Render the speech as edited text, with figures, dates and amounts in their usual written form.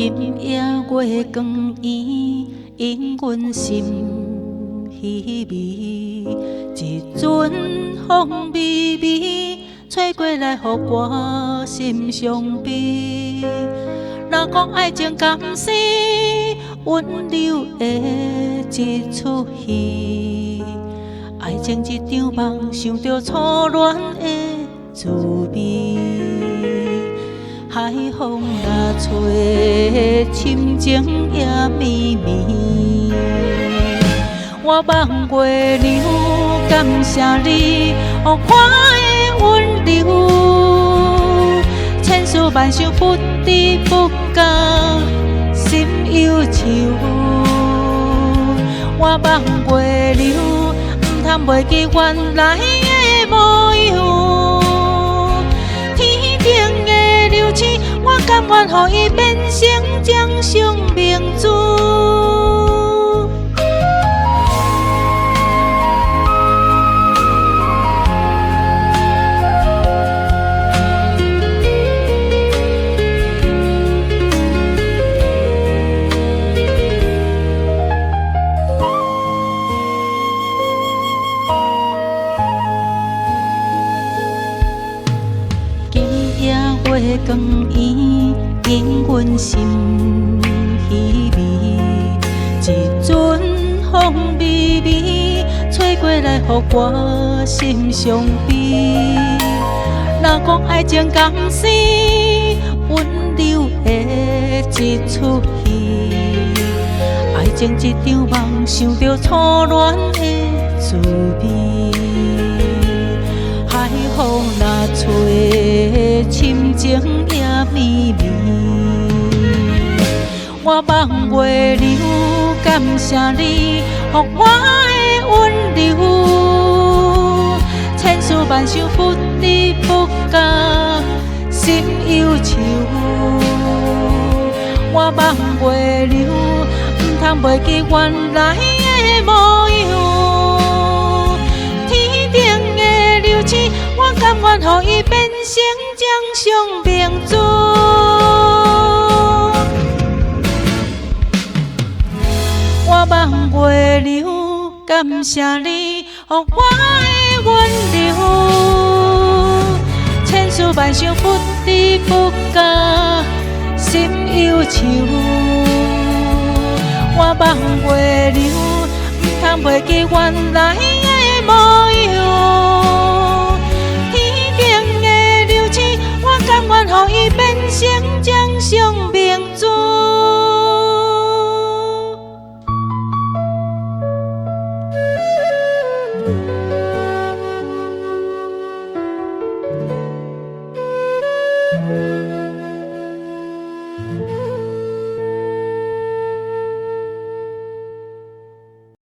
今夜月光圆，引阮心稀微。一阵风微微，吹过来，予我心伤悲。若讲爱情甘是温柔的一出戏，爱情一场梦，想着初恋的滋味。海风若吹，深情也绵绵。我望月亮，感谢你，予我的温柔。千丝万绪不知不觉，心忧愁。我望月亮，毋通袂记原来的模样。天顶的流星，我甘愿予伊变成掌上明珠。月光圆，引阮心稀微。一阵风微微，吹过来，予我心伤悲。若讲爱情甘是温柔的一出戏，爱情一场梦，想着初恋的滋味。海风若吹，深情也绵绵。我望月亮，感谢你，予我的温柔。千丝万绪不知不觉，心忧愁。我望月亮，毋通袂记原来的模样。天顶的流星，我甘愿予伊变成掌上明珠。我望月亮，感谢你，予我的温柔。千丝万绪不知不觉，心忧愁。我望月亮，毋通袂记原来